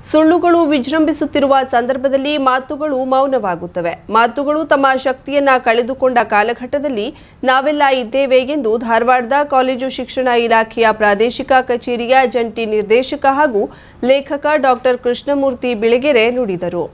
ಸುಳ್ಳುಗಳು ವಿಜೃಂಭಿಸುತ್ತಿರುವ ಸಂದರ್ಭದಲ್ಲಿ ಮಾತುಗಳು ಮೌನವಾಗುತ್ತವೆ. ಮಾತುಗಳು ತಮ್ಮ ಶಕ್ತಿಯನ್ನ ಕಳೆದುಕೊಂಡ ಕಾಲಘಟ್ಟದಲ್ಲಿ ನಾವೆಲ್ಲ ಇದ್ದೇವೆ ಎಂದು ಧಾರವಾಡದ ಕಾಲೇಜು ಶಿಕ್ಷಣ ಇಲಾಖೆಯ ಪ್ರಾದೇಶಿಕ ಕಚೇರಿಯ ಜಂಟಿ ನಿರ್ದೇಶಕ ಹಾಗೂ ಲೇಖಕ ಡಾಕ್ಟರ್ ಕೃಷ್ಣಮೂರ್ತಿ ಬಿಳಿಗೆರೆ ನುಡಿದರು.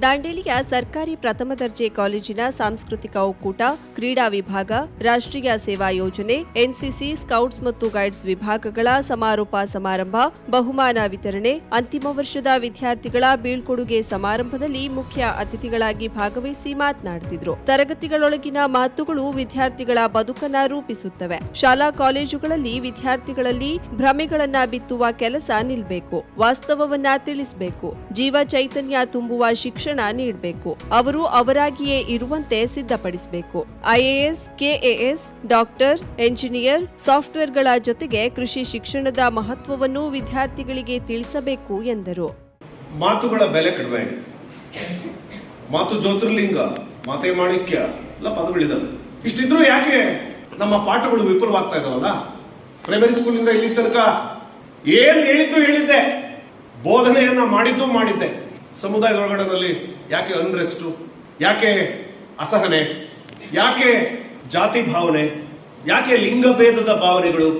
ದಾಂಡೇಲಿಯ ಸರ್ಕಾರಿ ಪ್ರಥಮ ದರ್ಜೆ ಕಾಲೇಜಿನ ಸಾಂಸ್ಕೃತಿಕ ಒಕ್ಕೂಟ, ಕ್ರೀಡಾ ವಿಭಾಗ, ರಾಷ್ಟ್ರೀಯ ಸೇವಾ ಯೋಜನೆ, ಎನ್ಸಿಸಿ, ಸ್ಕೌಟ್ಸ್ ಮತ್ತು ಗೈಡ್ಸ್ ವಿಭಾಗಗಳ ಸಮಾರೋಪ ಸಮಾರಂಭ, ಬಹುಮಾನ ವಿತರಣೆ, ಅಂತಿಮ ವರ್ಷದ ವಿದ್ಯಾರ್ಥಿಗಳ ಬೀಳ್ಕೊಡುಗೆ ಸಮಾರಂಭದಲ್ಲಿ ಮುಖ್ಯ ಅತಿಥಿಗಳಾಗಿ ಭಾಗವಹಿಸಿ ಮಾತನಾಡುತ್ತಿದ್ದರು. ತರಗತಿಗಳೊಳಗಿನ ಮಾತುಗಳು ವಿದ್ಯಾರ್ಥಿಗಳ ಬದುಕನ್ನ ರೂಪಿಸುತ್ತವೆ. ಶಾಲಾ ಕಾಲೇಜುಗಳಲ್ಲಿ ವಿದ್ಯಾರ್ಥಿಗಳಲ್ಲಿ ಭ್ರಮೆಗಳನ್ನ ಬಿತ್ತುವ ಕೆಲಸ ನಿಲ್ಲಬೇಕು. ವಾಸ್ತವವನ್ನ ತಿಳಿಸಬೇಕು. ಜೀವ ಚೈತನ್ಯ ತುಂಬುವ ಶಿಕ್ಷಣ ನೀಡಬೇಕು. ಅವರು ಅವರಾಗಿಯೇ ಇರುವಂತೆ ಸಿದ್ಧಪಡಿಸಬೇಕು. ಐಎಎಸ್, ಕೆಎಎಸ್, ಡಾಕ್ಟರ್, ಎಂಜಿನಿಯರ್, ಸಾಫ್ಟ್ವೇರ್ಗಳ ಜೊತೆಗೆ ಕೃಷಿ ಶಿಕ್ಷಣದ ಮಹತ್ವವನ್ನು ವಿದ್ಯಾರ್ಥಿಗಳಿಗೆ ತಿಳಿಸಬೇಕು ಎಂದರು. ಮಾತುಗಳ ಬೆಲೆ ಕಡಿಮೆ. ಮಾತು ಜ್ಯೋತಿರ್ಲಿಂಗ, ಮಾತೆ ಮಾಣಿಕ್ಯ ಎಲ್ಲ ಪದಗಳಿದಾವೆ. ಇಷ್ಟಿದ್ರು ಯಾಕೆ ನಮ್ಮ ಪಾಠಗಳು ವಿಫಲವಾಗ್ತಾ ಇದಾವಲ್ಲ? ಪ್ರೈಮರಿ ಸ್ಕೂಲಿಂದ ಇಲ್ಲಿ ತನಕ ಏನು ಹೇಳಿದ್ದೆ, ಬೋಧನೆಯನ್ನ ಮಾಡಿದ್ದೆ. ಸಮುದಾಯದೊಳಗಡೆನಲ್ಲಿ ಯಾಕೆ ಅನ್ರೆಸ್ಟು, ಯಾಕೆ ಅಸಹನೆ, ಯಾಕೆ ಜಾತಿ ಭಾವನೆ, ಯಾಕೆ ಲಿಂಗಭೇದದ ಭಾವನೆಗಳು?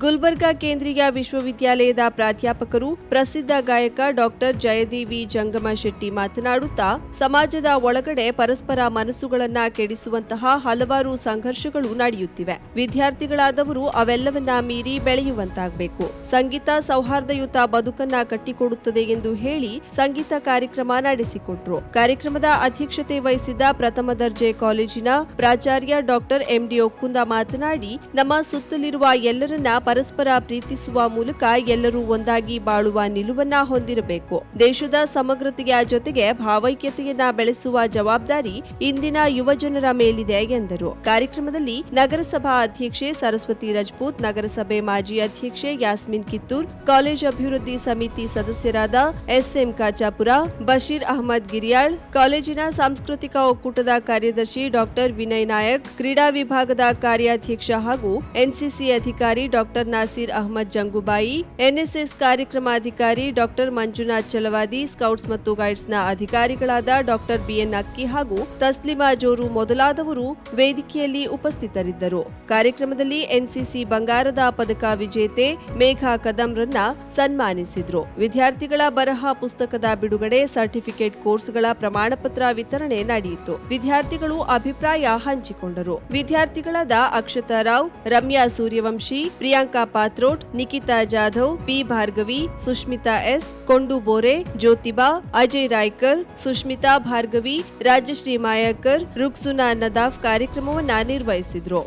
ಗುಲ್ಬರ್ಗಾ ಕೇಂದ್ರೀಯ ವಿಶ್ವವಿದ್ಯಾಲಯದ ಪ್ರಾಧ್ಯಾಪಕರು, ಪ್ರಸಿದ್ಧ ಗಾಯಕ ಡಾಕ್ಟರ್ ಜಯದೇವಿ ಜಂಗಮಶೆಟ್ಟಿ ಮಾತನಾಡುತ್ತಾ, ಸಮಾಜದ ಒಳಗಡೆ ಪರಸ್ಪರ ಮನಸ್ಸುಗಳನ್ನ ಕೆಡಿಸುವಂತಹ ಹಲವಾರು ಸಂಘರ್ಷಗಳು ನಡೆಯುತ್ತಿವೆ. ವಿದ್ಯಾರ್ಥಿಗಳಾದವರು ಅವೆಲ್ಲವನ್ನ ಮೀರಿ ಬೆಳೆಯುವಂತಾಗಬೇಕು. ಸಂಗೀತ ಸೌಹಾರ್ದಯುತ ಬದುಕನ್ನ ಕಟ್ಟಿಕೊಡುತ್ತದೆ ಎಂದು ಹೇಳಿ ಸಂಗೀತ ಕಾರ್ಯಕ್ರಮ ನಡೆಸಿಕೊಟ್ರು. ಕಾರ್ಯಕ್ರಮದ ಅಧ್ಯಕ್ಷತೆ ವಹಿಸಿದ್ದ ಪ್ರಥಮ ದರ್ಜೆ ಕಾಲೇಜಿನ ಪ್ರಾಚಾರ್ಯ ಡಾಕ್ಟರ್ ಎಂಡಿ ಒಕ್ಕುಂದ ಮಾತನಾಡಿ, ನಮ್ಮ ಸುತ್ತಲಿರುವ ಎಲ್ಲರನ್ನ ಪರಸ್ಪರ ಪ್ರೀತಿಸುವ ಮೂಲಕ ಎಲ್ಲರೂ ಒಂದಾಗಿ ಬಾಳುವ ನಿಲುವನ್ನ ಹೊಂದಿರಬೇಕು. ದೇಶದ ಸಮಗ್ರತೆಯ ಜೊತೆಗೆ ಭಾವೈಕ್ಯತೆಯನ್ನ ಬೆಳೆಸುವ ಜವಾಬ್ದಾರಿ ಇಂದಿನ ಯುವಜನರ ಮೇಲಿದೆ ಎಂದರು. ಕಾರ್ಯಕ್ರಮದಲ್ಲಿ ನಗರಸಭಾ ಅಧ್ಯಕ್ಷೆ ಸರಸ್ವತಿ ರಜಪೂತ್, ನಗರಸಭೆ ಮಾಜಿ ಅಧ್ಯಕ್ಷೆ ಯಾಸ್ಮಿನ್ ಕಿತ್ತೂರ್, ಕಾಲೇಜ್ ಅಭಿವೃದ್ಧಿ ಸಮಿತಿ ಸದಸ್ಯರಾದ ಎಸ್ಎಂ ಕಾಚಾಪುರ, ಬಶೀರ್ ಅಹಮದ್ ಗಿರಿಯಾಳ್, ಕಾಲೇಜಿನ ಸಾಂಸ್ಕೃತಿಕ ಒಕ್ಕೂಟದ ಕಾರ್ಯದರ್ಶಿ ಡಾಕ್ಟರ್ ವಿನಯ್ ನಾಯಕ್, ಕ್ರೀಡಾ ವಿಭಾಗದ ಕಾರ್ಯಾಧ್ಯಕ್ಷ ಹಾಗೂ ಎನ್ಸಿಸಿ ಅಧಿಕಾರಿ ಡಾಕ್ಟರ್ ನಾಸೀರ್ ಅಹಮದ್ ಜಂಗುಬಾಯಿ, ಎನ್ಎಸ್ಎಸ್ ಕಾರ್ಯಕ್ರಮಾಧಿಕಾರಿ ಡಾಕ್ಟರ್ ಮಂಜುನಾಥ್ ಚಲವಾದಿ, ಸ್ಕೌಟ್ಸ್ ಮತ್ತು ಗೈಡ್ಸ್ನ ಅಧಿಕಾರಿಗಳಾದ ಡಾಕ್ಟರ್ ಬಿಎನ್ ಅಕ್ಕಿ ಹಾಗೂ ತಸ್ಲಿಮಾ ಜೋರು ಮೊದಲಾದವರು ವೇದಿಕೆಯಲ್ಲಿ ಉಪಸ್ಥಿತರಿದ್ದರು. ಕಾರ್ಯಕ್ರಮದಲ್ಲಿ ಎನ್ಸಿಸಿ ಬಂಗಾರದ ಪದಕ ವಿಜೇತೆ ಮೇಘಾ ಕದಂರನ್ನ ಸನ್ಮಾನಿಸಿದ್ರು. ವಿದ್ಯಾರ್ಥಿಗಳ ಬರಹ ಪುಸ್ತಕದ ಬಿಡುಗಡೆ, ಸರ್ಟಿಫಿಕೇಟ್ ಕೋರ್ಸ್ಗಳ ಪ್ರಮಾಣಪತ್ರ ವಿತರಣೆ ನಡೆಯಿತು. ವಿದ್ಯಾರ್ಥಿಗಳು ಅಭಿಪ್ರಾಯ ಹಂಚಿಕೊಂಡರು. ವಿದ್ಯಾರ್ಥಿಗಳಾದ ಅಕ್ಷತಾ ರಾವ್, ರಮ್ಯಾ ಸೂರ್ಯವಂಶಿ, ಪ್ರಿಯಾಂಕಾ ಪಾತ್ರೋಟ್, ನಿಕಿತಾ ಜಾಧವ್, ಪಿ ಭಾರ್ಗವಿ, ಸುಷ್ಮಿತಾ ಎಸ್, ಕೊಂಡು ಬೋರೆ, ಜ್ಯೋತಿಬಾ, ಅಜಯ್ ರಾಯ್ಕರ್, ಸುಷ್ಮಿತಾ ಭಾರ್ಗವಿ, ರಾಜಶ್ರೀ ಮಾಯಾಕರ್, ರುಕ್ಸುನಾ ನದಾಫ್ ಕಾರ್ಯಕ್ರಮವನ್ನು ನಿರ್ವಹಿಸಿದ್ರು.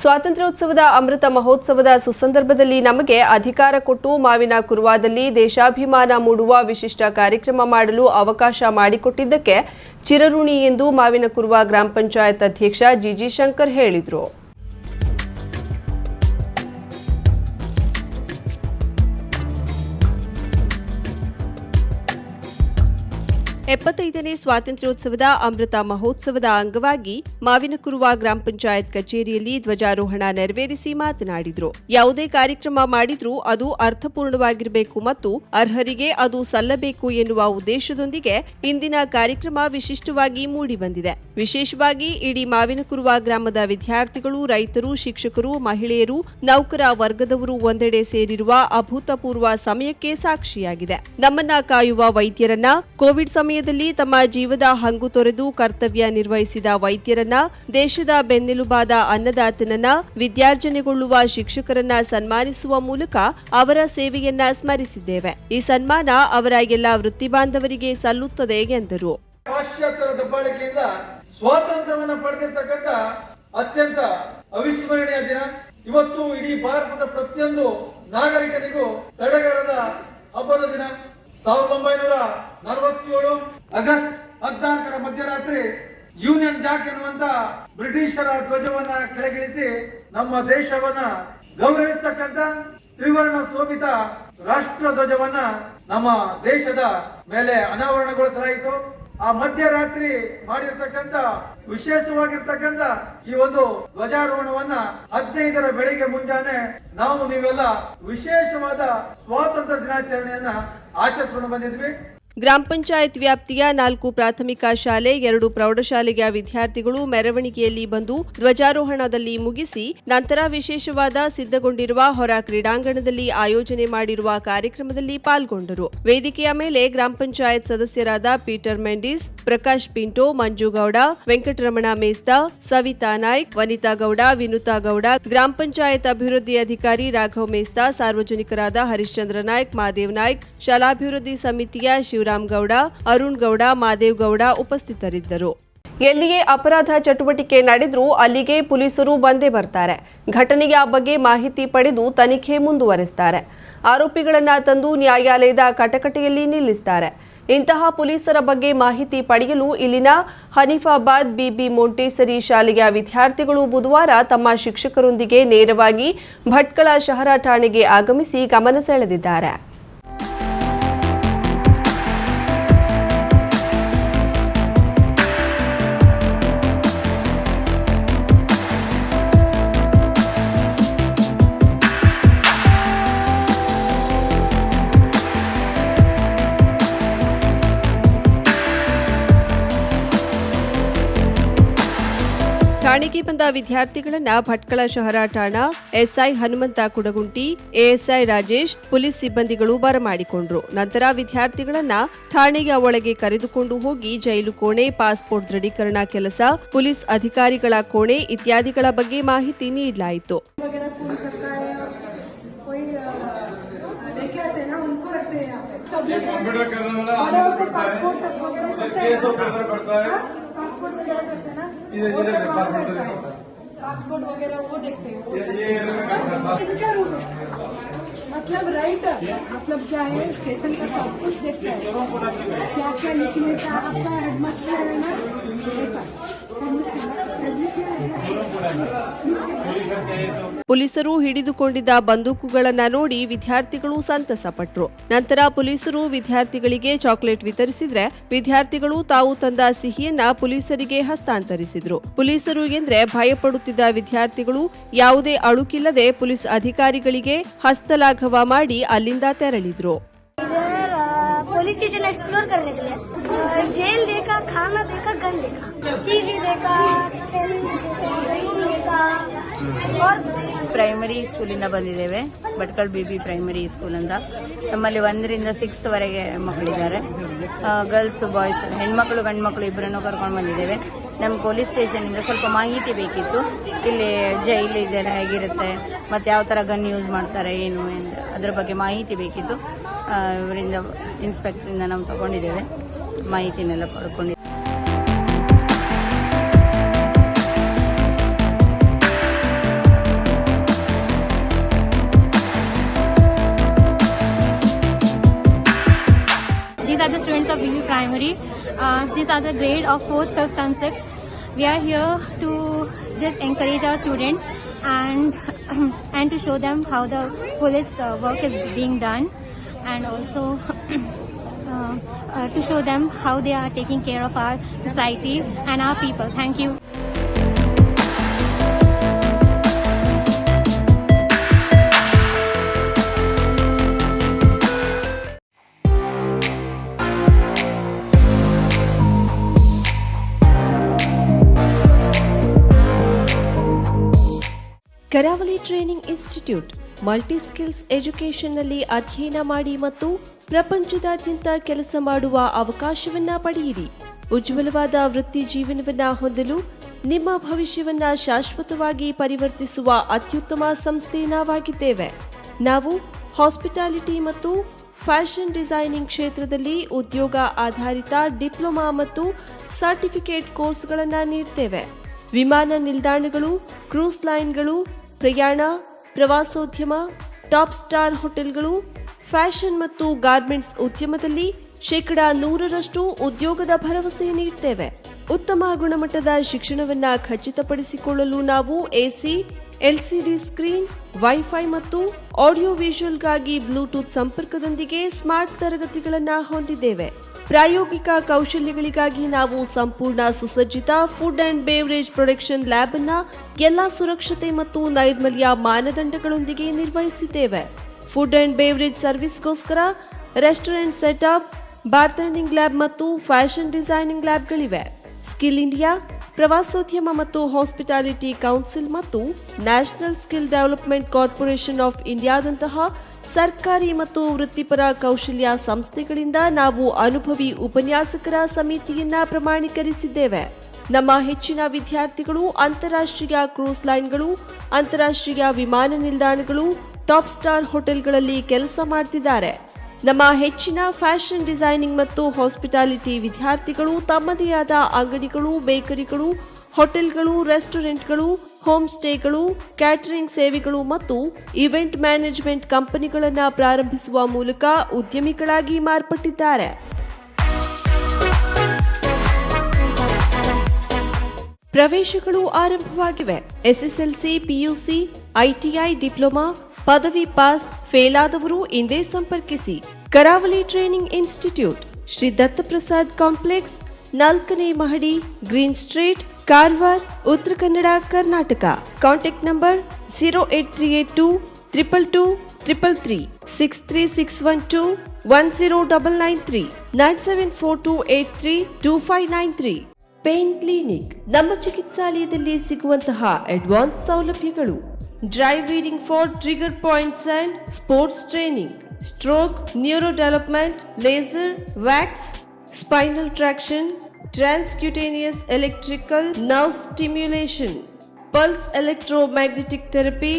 ಸ್ವಾತಂತ್ರ್ಯೋತ್ಸವದ ಅಮೃತ ಮಹೋತ್ಸವದ ಸುಸಂದರ್ಭದಲ್ಲಿ ನಮಗೆ ಅಧಿಕಾರ ಕೊಟ್ಟು ಮಾವಿನ ಕುರುವಾದಲ್ಲಿ ದೇಶಾಭಿಮಾನ ಮೂಡುವ ವಿಶಿಷ್ಟ ಕಾರ್ಯಕ್ರಮ ಮಾಡಲು ಅವಕಾಶ ಮಾಡಿಕೊಟ್ಟಿದ್ದಕ್ಕೆ ಚಿರಋಣಿ ಎಂದು ಮಾವಿನ ಕುರುವ ಗ್ರಾಮ ಪಂಚಾಯತ್ ಅಧ್ಯಕ್ಷ ಜಿಜಿ ಶಂಕರ್ ಹೇಳಿದರು. 75ನೇ ಸ್ವಾತಂತ್ರ್ಯೋತ್ಸವದ ಅಮೃತ ಮಹೋತ್ಸವದ ಅಂಗವಾಗಿ ಮಾವಿನಕುರುವ ಗ್ರಾಮ ಪಂಚಾಯತ್ ಕಚೇರಿಯಲ್ಲಿ ಧ್ವಜಾರೋಹಣ ನೆರವೇರಿಸಿ ಮಾತನಾಡಿದರು. ಯಾವುದೇ ಕಾರ್ಯಕ್ರಮ ಮಾಡಿದ್ರೂ ಅದು ಅರ್ಥಪೂರ್ಣವಾಗಿರಬೇಕು ಮತ್ತು ಅರ್ಹರಿಗೆ ಅದು ಸಲ್ಲಬೇಕು ಎನ್ನುವ ಉದ್ದೇಶದೊಂದಿಗೆ ಇಂದಿನ ಕಾರ್ಯಕ್ರಮ ವಿಶಿಷ್ಟವಾಗಿ ಮೂಡಿಬಂದಿದೆ. ವಿಶೇಷವಾಗಿ ಇಡೀ ಮಾವಿನಕುರುವ ಗ್ರಾಮದ ವಿದ್ಯಾರ್ಥಿಗಳು, ರೈತರು, ಶಿಕ್ಷಕರು, ಮಹಿಳೆಯರು, ನೌಕರ ವರ್ಗದವರು ಒಂದೆಡೆ ಸೇರಿರುವ ಅಭೂತಪೂರ್ವ ಸಮಯಕ್ಕೆ ಸಾಕ್ಷಿಯಾಗಿದೆ. ನಮ್ಮನ್ನ ಕಾಯುವ ವೈದ್ಯರನ್ನ, ಕೋವಿಡ್ ಸಮಯದಲ್ಲಿ ತಮ್ಮ ಜೀವದ ಹಂಗು ತೊರೆದು ಕರ್ತವ್ಯ ನಿರ್ವಹಿಸಿದ ವೈದ್ಯರನ್ನ, ದೇಶದ ಬೆನ್ನೆಲುಬಾದ ಅನ್ನದಾತನನ್ನ, ವಿದ್ಯಾರ್ಜನೆಗೊಳ್ಳುವ ಶಿಕ್ಷಕರನ್ನ ಸನ್ಮಾನಿಸುವ ಮೂಲಕ ಅವರ ಸೇವೆಯನ್ನ ಸ್ಮರಿಸಿದ್ದೇವೆ. ಈ ಸನ್ಮಾನ ಅವರ ಎಲ್ಲ ವೃತ್ತಿ ಬಾಂಧವರಿಗೆ ಸಲ್ಲುತ್ತದೆ ಎಂದರು. ಪಾಶ್ಚಾತ್ಯರ ದಬ್ಬಾಳಿಕೆಯಿಂದ ಸ್ವಾತಂತ್ರ್ಯವನ್ನು ಪಡೆದಿರ್ತಕ್ಕಂಥ ಅತ್ಯಂತ ಅವಿಸ್ಮರಣೀಯ ದಿನ. ಇವತ್ತು ಇಡೀ ಭಾರತದ ಪ್ರತಿಯೊಂದು ನಾಗರಿಕನಿಗೂ ಸಡಗರದ ಹಬ್ಬದ ದಿನ. 1947 ಆಗಸ್ಟ್ 14ರ ಮಧ್ಯರಾತ್ರಿ ಯೂನಿಯನ್ ಜಾಕ್ ಎನ್ನುವಂತ ಬ್ರಿಟಿಷರ ಧ್ವಜವನ್ನ ಕೆಳಗಿಳಿಸಿ ನಮ್ಮ ದೇಶವನ್ನ ಗೌರವಿಸತಕ್ಕಂತ ತ್ರಿವರ್ಣ ಶೋಭಿತ ರಾಷ್ಟ್ರ ಧ್ವಜವನ್ನ ನಮ್ಮ ದೇಶದ ಮೇಲೆ ಅನಾವರಣಗೊಳಿಸಲಾಯಿತು. ಆ ಮಧ್ಯರಾತ್ರಿ ಮಾಡಿರ್ತಕ್ಕಂತ ವಿಶೇಷವಾಗಿರ್ತಕ್ಕಂತ ಈ ಒಂದು ಧ್ವಜಾರೋಹಣವನ್ನ 15ರ ಬೆಳಿಗ್ಗೆ ಮುಂಜಾನೆ ನಾವು ನೀವೆಲ್ಲ ವಿಶೇಷವಾದ ಸ್ವಾತಂತ್ರ್ಯ ದಿನಾಚರಣೆಯನ್ನ ಆಚರಿಸಿಕೊಂಡು ಬಂದಿದ್ವಿ. ಗ್ರಾಮ ಪಂಚಾಯತ್ ವ್ಯಾಪ್ತಿಯ 4 ಪ್ರಾಥಮಿಕ ಶಾಲೆ, 2 ಪ್ರೌಢಶಾಲೆಯ ವಿದ್ಯಾರ್ಥಿಗಳು ಮೆರವಣಿಗೆಯಲ್ಲಿ ಬಂದು ಧ್ವಜಾರೋಹಣದಲ್ಲಿ ಮುಗಿಸಿ ನಂತರ ವಿಶೇಷವಾದ ಸಿದ್ಧಗೊಂಡಿರುವ ಹೊರ ಕ್ರೀಡಾಂಗಣದಲ್ಲಿ ಆಯೋಜನೆ ಮಾಡಿರುವ ಕಾರ್ಯಕ್ರಮದಲ್ಲಿ ಪಾಲ್ಗೊಂಡರು. ವೇದಿಕೆಯ ಮೇಲೆ ಗ್ರಾಮ ಪಂಚಾಯತ್ ಸದಸ್ಯರಾದ ಪೀಟರ್ ಮೆಂಡಿಸ್, ಪ್ರಕಾಶ್ ಪಿಂಟೋ, ಮಂಜುಗೌಡ, ವೆಂಕಟರಮಣ ಮೇಸ್ತಾ, ಸವಿತಾ ನಾಯ್ಕ್, ವನಿತಾ ಗೌಡ, ವಿನುತಾ ಗೌಡ, ಗ್ರಾಮ ಪಂಚಾಯತ್ ಅಭಿವೃದ್ಧಿ ಅಧಿಕಾರಿ ರಾಘವ್ ಮೇಸ್ತಾ, ಸಾರ್ವಜನಿಕರಾದ ಹರಿಶ್ಚಂದ್ರ ನಾಯ್ಕ್, ಮಾದೇವ್ ನಾಯ್ಕ್, ಶಾಲಾಭಿವೃದ್ಧಿ ಸಮಿತಿಯ ಶಿವರಾಮ್ ಗೌಡ, ಅರುಣ್ ಗೌಡ, ಮಾದೇವ್ ಗೌಡ ಉಪಸ್ಥಿತರಿದ್ದರು. ಎಲ್ಲಿಯೇ ಅಪರಾಧ ಚಟುವಟಿಕೆ ನಡೆದರೂ ಅಲ್ಲಿಗೆ ಪೊಲೀಸರು ಬಂದೇ ಬರ್ತಾರೆ. ಘಟನೆಯ ಬಗ್ಗೆ ಮಾಹಿತಿ ಪಡೆದು ತನಿಖೆ ಮುಂದುವರೆಸ್ತಾರೆ. ಆರೋಪಿಗಳನ್ನ ತಂದು ನ್ಯಾಯಾಲಯದ ಕಟಕಟೆಯಲ್ಲಿ ನಿಲ್ಲಿಸ್ತಾರೆ. ಇಂತಹ ಪೊಲೀಸರ ಬಗ್ಗೆ ಮಾಹಿತಿ ಪಡೆಯಲು ಇಲ್ಲಿನ ಹನೀಫಾಬಾದ್ ಬಿಬಿ ಮೊಂಟೇಸರಿ ಶಾಲೆಯ ವಿದ್ಯಾರ್ಥಿಗಳು ಬುಧವಾರ ತಮ್ಮ ಶಿಕ್ಷಕರೊಂದಿಗೆ ನೇರವಾಗಿ ಭಟ್ಕಳ ಶಹರ ಠಾಣೆಗೆ ಆಗಮಿಸಿ ಗಮನ ಸೆಳೆದಿದ್ದಾರೆ. ಠಾಣೆಗೆ ಬಂದ ವಿದ್ಯಾರ್ಥಿಗಳನ್ನ ಭಟ್ಕಳ ಶಹರ ಠಾಣಾ SI Hanumanth Kudagunti, ASI Rajesh, police ಸಿಬ್ಬಂದಿಗಳು ಬರಮಾಡಿಕೊಂಡ್ರು. ನಂತರ ವಿದ್ಯಾರ್ಥಿಗಳನ್ನ ಠಾಣೆಯ ಒಳಗೆ ಕರೆದುಕೊಂಡು ಹೋಗಿ ಜೈಲು ಕೋಣೆ, ಪಾಸ್ಪೋರ್ಟ್ ದೃಢೀಕರಣ ಕೆಲಸ, ಪೊಲೀಸ್ ಅಧಿಕಾರಿಗಳ ಕೋಣೆ ಇತ್ಯಾದಿಗಳ ಬಗ್ಗೆ ಮಾಹಿತಿ ನೀಡಲಾಯಿತು. पासपोर्ट वगैरह वो देखते हैं मतलब राइट मतलब क्या है स्टेशन का सब कुछ देखते हैं क्या क्या लिखने का आपका हेडमास्टर है ना ऐसा ಪೊಲೀಸರು ಹಿಡಿದುಕೊಂಡಿದ್ದ ಬಂದೂಕುಗಳನ್ನು ನೋಡಿ ವಿದ್ಯಾರ್ಥಿಗಳು ಸಂತಸಪಟ್ಟರು. ನಂತರ ಪೊಲೀಸರು ವಿದ್ಯಾರ್ಥಿಗಳಿಗೆ ಚಾಕೊಲೇಟ್ ವಿತರಿಸಿದ್ರೆ ವಿದ್ಯಾರ್ಥಿಗಳು ತಾವು ತಂದ ಸಿಹಿಯನ್ನ ಪೊಲೀಸರಿಗೆ ಹಸ್ತಾಂತರಿಸಿದ್ರು. ಪೊಲೀಸರು ಎಂದ್ರೆ ಭಯಪಡುತ್ತಿದ್ದ ವಿದ್ಯಾರ್ಥಿಗಳು ಯಾವುದೇ ಅಳುಕಿಲ್ಲದೆ ಪೊಲೀಸ್ ಅಧಿಕಾರಿಗಳಿಗೆ ಹಸ್ತಲಾಘವ ಮಾಡಿ ಅಲ್ಲಿಂದ ತೆರಳಿದ್ರು. पुलिस स्टेशन एक्सप्लोर करने के लिए जेल देखा, खाना देखा, गन देखा, टीवी देखा, ಪ್ರೈಮರಿ ಸ್ಕೂಲಿಂದ ಬಂದಿದ್ದೇವೆ. ಭಟ್ಕಳ ಬಿಬಿ ಪ್ರೈಮರಿ ಸ್ಕೂಲ್ ಅಂತ. ನಮ್ಮಲ್ಲಿ 1 ರಿಂದ 6 ವರೆಗೆ ಮಕ್ಕಳಿದ್ದಾರೆ. ಗರ್ಲ್ಸ್, ಬಾಯ್ಸ್, ಹೆಣ್ಮಕ್ಳು ಗಂಡು ಮಕ್ಕಳು ಇಬ್ಬರನ್ನು ಕರ್ಕೊಂಡು ಬಂದಿದ್ದೇವೆ. ನಮ್ಮ ಪೊಲೀಸ್ ಸ್ಟೇಷನಿಂದ ಸ್ವಲ್ಪ ಮಾಹಿತಿ ಬೇಕಿತ್ತು. ಇಲ್ಲಿ ಜೈಲು ಇದೆಲ್ಲ ಹೇಗಿರುತ್ತೆ, ಮತ್ತು ಯಾವ ಥರ ಗನ್ ಯೂಸ್ ಮಾಡ್ತಾರೆ, ಏನು ಅದರ ಬಗ್ಗೆ ಮಾಹಿತಿ ಬೇಕಿತ್ತು. ಇವರಿಂದ ಇನ್ಸ್ಪೆಕ್ಟರಿಂದ ನಾವು ತಗೊಂಡಿದ್ದೇವೆ, ಮಾಹಿತಿನೆಲ್ಲ ಪಡ್ಕೊಂಡಿದ್ದೇವೆ. These are the students of BB Primary. These are the grade of 4th, 5th and 6th. We are here to just encourage our students and to show them how the police work is being done, and also to show them how they are taking care of our society and our people. Thank you. ಕರಾವಳಿ training institute multi skills ಎಜುಕೇಷನ್ನಲ್ಲಿ ಅಧ್ಯಯನ ಮಾಡಿ ಮತ್ತು ಪ್ರಪಂಚದಾದ್ಯಂತ ಕೆಲಸ ಮಾಡುವ ಅವಕಾಶವನ್ನ ಪಡೆಯಿರಿ. ಉಜ್ವಲವಾದ ವೃತ್ತಿ ಜೀವನವನ್ನ ಹೊಂದಲು ನಿಮ್ಮ ಭವಿಷ್ಯವನ್ನ ಶಾಶ್ವತವಾಗಿ ಪರಿವರ್ತಿಸುವ ಅತ್ಯುತ್ತಮ ಸಂಸ್ಥೆ ನಾವಾಗಿದ್ದೇವೆ. ನಾವು ಹಾಸ್ಪಿಟಾಲಿಟಿ ಮತ್ತು ಫ್ಯಾಷನ್ ಡಿಸೈನಿಂಗ್ ಕ್ಷೇತ್ರದಲ್ಲಿ ಉದ್ಯೋಗ ಆಧಾರಿತ ಡಿಪ್ಲೊಮಾ ಮತ್ತು ಸರ್ಟಿಫಿಕೇಟ್ ಕೋರ್ಸ್ಗಳನ್ನು ನೀಡ್ತೇವೆ. ವಿಮಾನ ನಿಲ್ದಾಣಗಳು, ಕ್ರೂಸ್ ಲೈನ್ಗಳು, ಪ್ರಯಾಣ, ಪ್ರವಾಸೋದ್ಯಮ, ಟಾಪ್ ಸ್ಟಾರ್ ಹೋಟೆಲ್ಗಳು, ಫ್ಯಾಷನ್ ಮತ್ತು ಗಾರ್ಮೆಂಟ್ಸ್ ಉದ್ಯಮದಲ್ಲಿ 100% ಉದ್ಯೋಗದ ಭರವಸೆ ನೀಡುತ್ತೇವೆ. ಉತ್ತಮ ಗುಣಮಟ್ಟದ ಶಿಕ್ಷಣವನ್ನ ಖಚಿತಪಡಿಸಿಕೊಳ್ಳಲು ನಾವು ಎಸಿ, ಎಲ್ಸಿಡಿ ಸ್ಕ್ರೀನ್, ವೈಫೈ ಮತ್ತು ಆಡಿಯೋ ವಿಜುವಲ್ಗಾಗಿ ಬ್ಲೂಟೂತ್ ಸಂಪರ್ಕದೊಂದಿಗೆ ಸ್ಮಾರ್ಟ್ ತರಗತಿಗಳನ್ನು ಹೊಂದಿದ್ದೇವೆ. ಪ್ರಾಯೋಗಿಕ ಕೌಶಲ್ಯಗಳಿಗಾಗಿ ನಾವು ಸಂಪೂರ್ಣ ಸುಸಜ್ಜಿತ food and beverage production lab ಅನ್ನ ಎಲ್ಲಾ ಸುರಕ್ಷತೆ ಮತ್ತು ನೈರ್ಮಲ್ಯ ಮಾನದಂಡಗಳೊಂದಿಗೆ ನಿರ್ವಹಿಸಿದ್ದೇವೆ. ಫುಡ್ ಅಂಡ್ ಬೇವರೇಜ್ ಸರ್ವಿಸ್ಗೋಸ್ಕರ ರೆಸ್ಟೋರೆಂಟ್ ಸೆಟಪ್, ಬಾರ್ಟೆಂಡಿಂಗ್ ಲ್ಯಾಬ್ ಮತ್ತು ಫ್ಯಾಷನ್ ಡಿಸೈನಿಂಗ್ ಲ್ಯಾಬ್ಗಳಿವೆ. ಸ್ಕಿಲ್ ಇಂಡಿಯಾ, ಪ್ರವಾಸೋದ್ಯಮ ಮತ್ತು ಹಾಸ್ಪಿಟಾಲಿಟಿ ಕೌನ್ಸಿಲ್ ಮತ್ತು national skill development corporation of ಇಂಡಿಯಾದಂತಹ ಸರ್ಕಾರಿ ಮತ್ತು ವೃತ್ತಿಪರ ಕೌಶಲ್ಯ ಸಂಸ್ಥೆಗಳಿಂದ ನಾವು ಅನುಭವಿ ಉಪನ್ಯಾಸಕರ ಸಮಿತಿಯನ್ನ ಪ್ರಮಾಣೀಕರಿಸಿದ್ದೇವೆ. ನಮ್ಮ ಹೆಚ್ಚಿನ ವಿದ್ಯಾರ್ಥಿಗಳು ಅಂತಾರಾಷ್ಟ್ರೀಯ ಕ್ರೂಸ್ ಲೈನ್ಗಳು, ಅಂತಾರಾಷ್ಟ್ರೀಯ ವಿಮಾನ ನಿಲ್ದಾಣಗಳು, ಟಾಪ್ ಸ್ಟಾರ್ ಹೋಟೆಲ್ಗಳಲ್ಲಿ ಕೆಲಸ ಮಾಡುತ್ತಿದ್ದಾರೆ. ನಮ್ಮ ಹೆಚ್ಚಿನ ಫ್ಯಾಷನ್ ಡಿಸೈನಿಂಗ್ ಮತ್ತು ಹಾಸ್ಪಿಟಾಲಿಟಿ ವಿದ್ಯಾರ್ಥಿಗಳು ತಮ್ಮದೇ ಆದ ಅಂಗಡಿಗಳು, ಬೇಕರಿಗಳು, ಹೋಟೆಲ್ಗಳು, ರೆಸ್ಟೋರೆಂಟ್ಗಳು, ಹೋಮ್ ಸ್ಟೇಗಳು, ಕ್ಯಾಟರಿಂಗ್ ಸೇವೆಗಳು ಮತ್ತು ಇವೆಂಟ್ ಮ್ಯಾನೇಜ್ಮೆಂಟ್ ಕಂಪನಿಗಳನ್ನು ಪ್ರಾರಂಭಿಸುವ ಮೂಲಕ ಉದ್ಯಮಿಗಳಾಗಿ ಮಾರ್ಪಟ್ಟಿದ್ದಾರೆ. ಪ್ರವೇಶಗಳು ಆರಂಭವಾಗಿವೆ. ಎಸ್ಎಸ್ಎಲ್ಸಿ, ಪಿಯುಸಿ, ಐಟಿಐ, ಡಿಪ್ಲೊಮಾ, ಪದವಿ ಪಾಸ್, ಫೇಲ್ ಆದವರು ಇಂದೇ ಸಂಪರ್ಕಿಸಿ. ಕರಾವಳಿ training institute, Shri Dattaprasad complex, 4ನೇ ಮಹಡಿ, green street, Karwar, Uttara Kannada, Karnataka. Contact number 08382 222 333, 63612 10993, 9742832593. Pain clinic. ನಮ್ಮ ಚಿಕಿತ್ಸಾಲಯದಲ್ಲಿ ಸಿಗುವಂತಹ ಅಡ್ವಾನ್ಸ್ ಸೌಲಭ್ಯಗಳು: dry reading for trigger points and sports training, stroke, neuro development, laser, wax, spinal traction, transcutaneous electrical nerve stimulation, pulse electromagnetic therapy,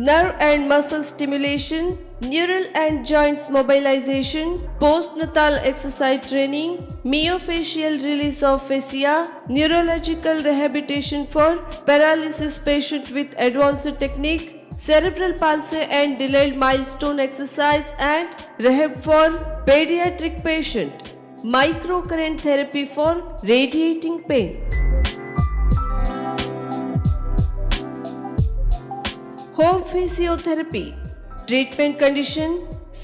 nerve and muscle stimulation, neural and joints mobilization, postnatal exercise training, myofascial release of fascia, neurological rehabilitation for paralysis patient with advanced technique, cerebral palsy and delayed milestone exercise and rehab for pediatric patient, microcurrent therapy for radiating pain. Home physiotherapy, treatment condition,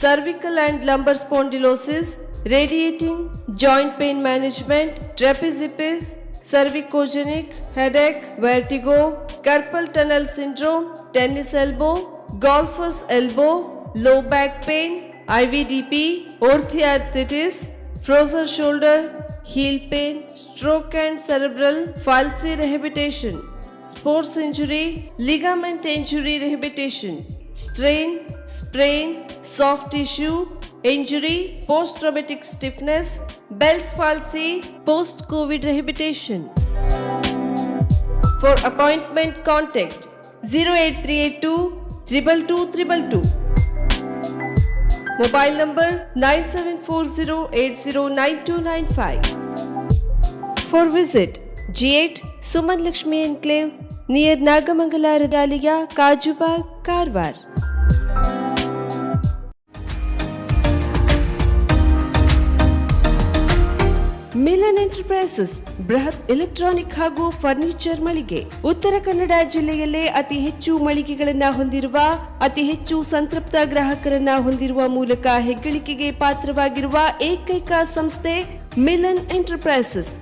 cervical and lumbar spondylosis, radiating, joint pain management, trapeziepis, cervicogenic, headache, vertigo, carpal tunnel syndrome, tennis elbow, golfer's elbow, low back pain, IVDP, orthoarthritis, frozen shoulder, heel pain, stroke and cerebral palsy rehabilitation, sports injury, ligament injury rehabilitation, strain, sprain, soft tissue injury, post-traumatic stiffness, Bell's palsy, post-COVID rehabilitation. For appointment, contact 08382 222 Mobile number 9740809295. For visit, G8 Suman Lakshmi Enclave near Nagamangala Radalaya, Kajubag, Karwar. Milan enterprises ಬೃಹತ್ electronic ಹಾಗೂ furniture ಮಳಿಗೆ. ಉತ್ತರ ಕನ್ನಡ ಜಿಲ್ಲೆಯಲ್ಲೇ ಅತಿ ಹೆಚ್ಚು ಮಳಿಗೆಗಳನ್ನ ಹೊಂದಿರುವ, ಅತಿ ಹೆಚ್ಚು ಸಂತೃಪ್ತ ಗ್ರಾಹಕರನ್ನ ಹೊಂದಿರುವ ಮೂಲಕ ಹೆಗ್ಗಳಿಕೆಗೆ ಪಾತ್ರವಾಗಿರುವ ಏಕೈಕ ಸಂಸ್ಥೆ ಮಿಲನ್ ಎಂಟರ್ಪ್ರೈಸಸ್.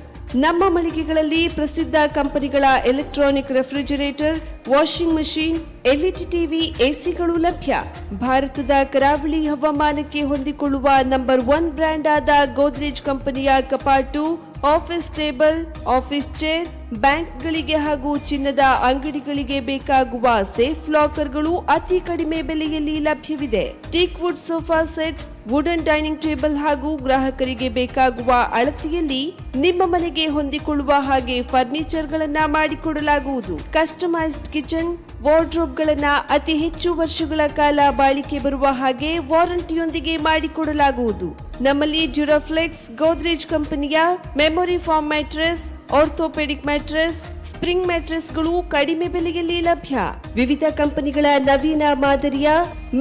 ನಮ್ಮ ಮಳಿಗೆಗಳಲ್ಲಿ ಪ್ರಸಿದ್ಧ ಕಂಪನಿಗಳ electronic refrigerator, washing machine, LED TV, ಎಸಿಗಳು ಲಭ್ಯ. ಭಾರತದ ಕರಾವಳಿ ಹವಾಮಾನಕ್ಕೆ ಹೊಂದಿಕೊಳ್ಳುವ ನಂಬರ್ 1 ಬ್ರ್ಯಾಂಡ್ ಆದ ಗೋದ್ರೇಜ್ ಕಂಪನಿಯ ಕಪಾಟು, ಆಫೀಸ್ ಟೇಬಲ್, ಆಫೀಸ್ ಚೇರ್, ಬ್ಯಾಂಕ್ಗಳಿಗೆ ಹಾಗೂ ಚಿನ್ನದ ಅಂಗಡಿಗಳಿಗೆ ಬೇಕಾಗುವ ಸೇಫ್ ಲಾಕರ್ಗಳು ಅತಿ ಕಡಿಮೆ ಬೆಲೆಯಲ್ಲಿ ಲಭ್ಯವಿದೆ. Teak wood sofa set, wooden dining table ಹಾಗೂ ಗ್ರಾಹಕರಿಗೆ ಬೇಕಾಗುವ ಅಳತೆಯಲ್ಲಿ ನಿಮ್ಮ ಮನೆಗೆ ಹೊಂದಿಕೊಳ್ಳುವ ಹಾಗೆ ಫರ್ನಿಚರ್ ಗಳನ್ನ ಮಾಡಿಕೊಡಲಾಗುವುದು. ಕಸ್ಟಮೈಸ್ಡ್ ಕಿಚನ್, ವಾರ್ಡ್ರೋಬ್ ಗಳನ್ನ ಅತಿ ಹೆಚ್ಚು ವರ್ಷಗಳ ಕಾಲ ಬಾಳಿಕೆ ಬರುವ ಹಾಗೆ ವಾರಂಟಿಯೊಂದಿಗೆ ಮಾಡಿಕೊಡಲಾಗುವುದು. ನಮ್ಮಲ್ಲಿ ಡ್ಯೂರಾಫ್ಲೆಕ್ಸ್, ಗೋದ್ರೇಜ್ ಕಂಪನಿಯ memory foam mattress, orthopaedic mattress, spring ಮ್ಯಾಟ್ರೆಸ್ಗಳು ಕಡಿಮೆ ಬೆಲೆಯಲ್ಲಿ ಲಭ್ಯ. ವಿವಿಧ ಕಂಪನಿಗಳ ನವೀನ ಮಾದರಿಯ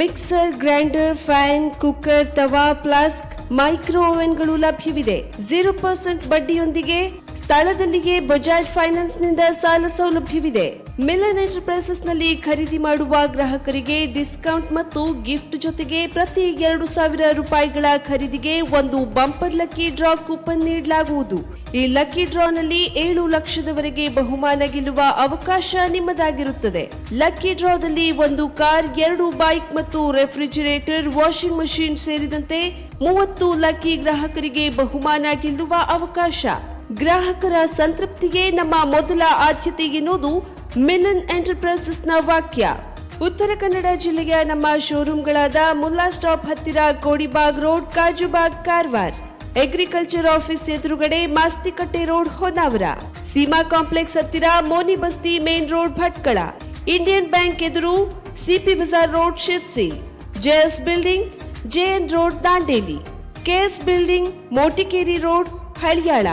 ಮಿಕ್ಸರ್, ಗ್ರೈಂಡರ್, ಫ್ಯಾನ್, ಕುಕ್ಕರ್, ತವಾ, ಫ್ಲಾಸ್ಕ್, ಮೈಕ್ರೋ ಓವೆನ್ಗಳು ಲಭ್ಯವಿದೆ. 0% ಬಡ್ಡಿಯೊಂದಿಗೆ ಸ್ಥಳದಲ್ಲಿಯೇ ಬಜಾಜ್ ಫೈನಾನ್ಸ್ನಿಂದ ಸಾಲ ಸೌಲಭ್ಯವಿದೆ. ಮಿಲನ್ ಎಂಟರ್ಪ್ರೈಸಸ್ ನಲ್ಲಿ ಖರೀದಿ ಮಾಡುವ ಗ್ರಾಹಕರಿಗೆ ಡಿಸ್ಕೌಂಟ್ ಮತ್ತು ಗಿಫ್ಟ್ ಜೊತೆಗೆ ಪ್ರತಿ 2,000 ರೂಪಾಯಿಗಳ ಖರೀದಿಗೆ ಒಂದು ಬಂಪರ್ ಲಕ್ಕಿ ಡ್ರಾ ಕೂಪನ್ ನೀಡಲಾಗುವುದು. ಈ ಲಕ್ಕಿ ಡ್ರಾನಲ್ಲಿ 7 ಲಕ್ಷದವರೆಗೆ ಬಹುಮಾನ ಗೆಲ್ಲುವ ಅವಕಾಶ ನಿಮ್ಮದಾಗಿರುತ್ತದೆ. ಲಕ್ಕಿ ಡ್ರಾದಲ್ಲಿ 1 ಕಾರ್, 2 ಬೈಕ್ ಮತ್ತು ರೆಫ್ರಿಜಿರೇಟರ್, ವಾಷಿಂಗ್ ಮಷಿನ್ ಸೇರಿದಂತೆ 30 ಲಕ್ಕಿ ಗ್ರಾಹಕರಿಗೆ ಬಹುಮಾನ ಗೆಲ್ಲುವ ಅವಕಾಶ. ಗ್ರಾಹಕರ ಸಂತೃಪ್ತಿಗೆ ನಮ್ಮ ಮೊದಲ ಆದ್ಯತೆ ಎನ್ನುವುದು ಮಿಲನ್ ಎಂಟರ್ಪ್ರೈಸಸ್ನ ವಾಕ್ಯ. ಉತ್ತರ ಕನ್ನಡ ಜಿಲ್ಲೆಯ ನಮ್ಮ ಶೋರೂಮ್ಗಳಾದ ಮುಲ್ಲಾ ಸ್ಟಾಪ್ ಹತ್ತಿರ Kodibag road, Kajubag, Karwar, agriculture office ಎದುರುಗಡೆ ಮಾಸ್ತಿಕಟ್ಟೆ ರೋಡ್, ಹೊನ್ನಾವರ, ಸೀಮಾ ಕಾಂಪ್ಲೆಕ್ಸ್ ಹತ್ತಿರ Moni Basti main road, Bhatkal, Indian bank ಎದುರು CP Bazar road, Sirsi, JS building, JN road, Dandeli, KS building, Motikeri road, Haliyal.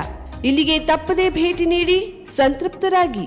ಇಲ್ಲಿಗೆ ತಪ್ಪದೇ ಭೇಟಿ ನೀಡಿ ಸಂತೃಪ್ತರಾಗಿ.